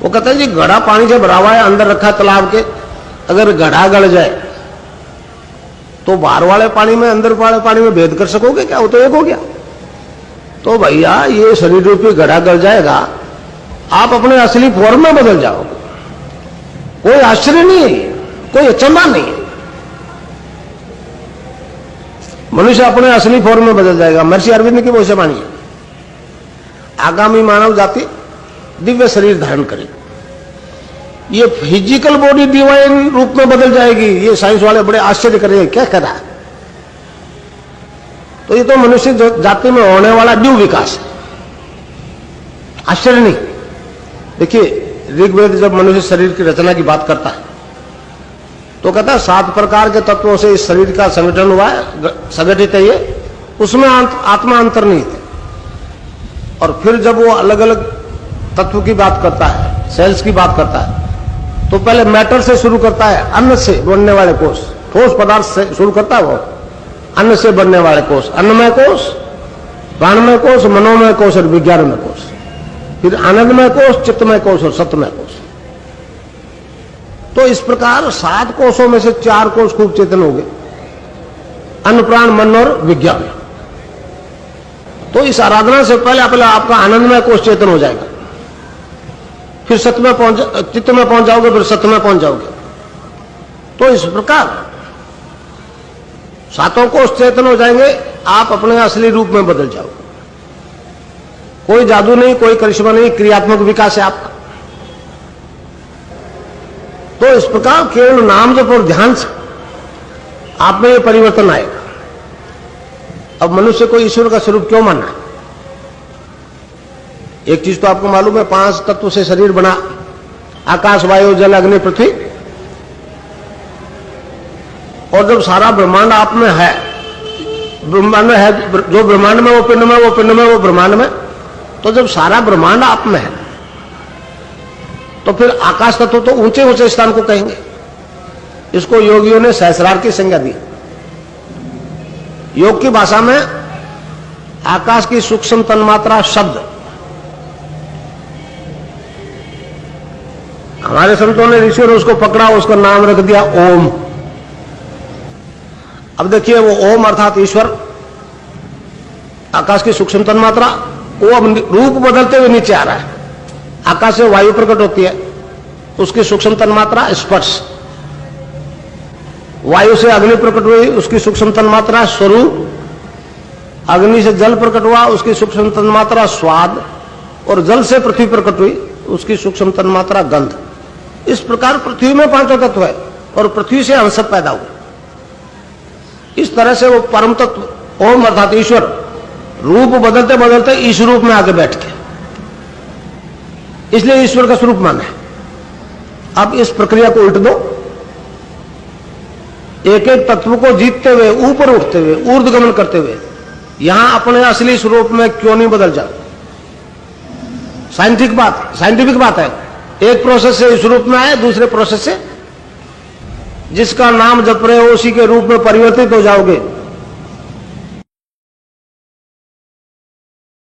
वो कहता है जी घड़ा पानी से भरा हुआ है, अंदर रखा है तालाब के, अगर घड़ा गड़ जाए तो बाहर वाले पानी में अंदर वाले पानी में भेद कर सकोगे क्या? वो तो एक हो गया। तो भैया ये शरीर रूपी घड़ा गड़ जाएगा, आप अपने असली फॉर्म में बदल जाओगे। कोई आश्चर्य नहीं है, कोई अचंभा नहीं है। मनुष्य अपने असली फॉर्म में बदल जाएगा। महर्षि अरविंद की भविष्यवाणी है, आगामी मानव जाति दिव्य शरीर धारण करेगी, ये फिजिकल बॉडी डिवाइन रूप में बदल जाएगी। ये साइंस वाले बड़े आश्चर्य करेंगे, क्या कर रहा है? तो ये तो मनुष्य जाति में होने वाला न्यू विकास है, आश्चर्य नहीं। देखिए ऋग्वेद जब मनुष्य शरीर की रचना की बात करता है तो कहता है 7 प्रकार के तत्वों से इस शरीर का संगठन हुआ है, संगठित है ये, उसमें आत्मा अंतर्निहित है। और फिर जब वो अलग अलग तत्व की बात करता है, सेल्स की बात करता है, तो पहले मैटर से शुरू करता है, अन्न से बनने वाले कोष, ठोस पदार्थ से शुरू करता है वो, अन्न से बनने वाले कोष, अन्नमय कोष, प्राणमय कोष, मनोमय कोष और विज्ञानमय कोष, फिर आनंदमय कोष, चित्तमय कोष और सत्यमय कोष। तो इस प्रकार 7 कोषों में से 4 कोष खूब चेतन हो गए, अन्न, प्राण, मन और विज्ञान। तो इस आराधना से पहले आपका आनंदमय कोष चेतन हो जाएगा, फिर सत्य में चित्त में पहुंच जाओगे, फिर सत्य में पहुंच जाओगे। तो इस प्रकार 7 कोष चेतन हो जाएंगे, आप अपने असली रूप में बदल जाओगे। कोई जादू नहीं, कोई करिश्मा नहीं, क्रियात्मक विकास है आपका। तो इस प्रकार केवल नाम जप और ध्यान से आप में ये परिवर्तन आएगा। अब मनुष्य को ईश्वर का स्वरूप क्यों मानना है? एक चीज तो आपको मालूम है, 5 तत्व से शरीर बना, आकाश, वायु, जल, अग्नि, पृथ्वी। और जब सारा ब्रह्मांड आप में है, ब्रह्मांड में है, जो ब्रह्मांड में वो पिंड में, वो पिंड में वो ब्रह्मांड में, तो जब सारा ब्रह्मांड आप में है तो फिर आकाश तत्व तो ऊंचे ऊंचे स्थान को कहेंगे। इसको योगियों ने सहस्रार की संज्ञा दी। योग की भाषा में आकाश की सूक्ष्म तन्मात्रा शब्द, हमारे संतों ने, ऋषियों ने उसको पकड़ा, उसका नाम रख दिया ओम। अब देखिए वो ओम अर्थात ईश्वर, आकाश की सूक्ष्म तन्मात्रा, वो अब रूप बदलते हुए नीचे आ रहा है। आकाश से वायु प्रकट होती है, उसकी सूक्ष्म तन्मात्रा स्पर्श, वायु से अग्नि प्रकट हुई, उसकी सूक्ष्म तन्मात्रा स्वरूप, अग्नि से जल प्रकट हुआ, उसकी सूक्ष्म तन्मात्रा स्वाद, और जल से पृथ्वी प्रकट हुई, उसकी सूक्ष्म तन्मात्रा गंध। इस प्रकार पृथ्वी में 5 तत्व है और पृथ्वी से अंश पैदा हुए। इस तरह से वो परम तत्व ओम अर्थात ईश्वर रूप बदलते बदलते इस रूप में आके बैठ गए, इसलिए ईश्वर का स्वरूप माना है। अब इस प्रक्रिया को उल्ट दो, एक एक तत्व को जीतते हुए, ऊपर उठते हुए, ऊर्ध्वगमन करते हुए यहां अपने असली स्वरूप में क्यों नहीं बदल जाओ? साइंटिफिक बात है। एक प्रोसेस से इस रूप में आए, दूसरे प्रोसेस से जिसका नाम जप रहे हो उसी के रूप में परिवर्तित हो जाओगे।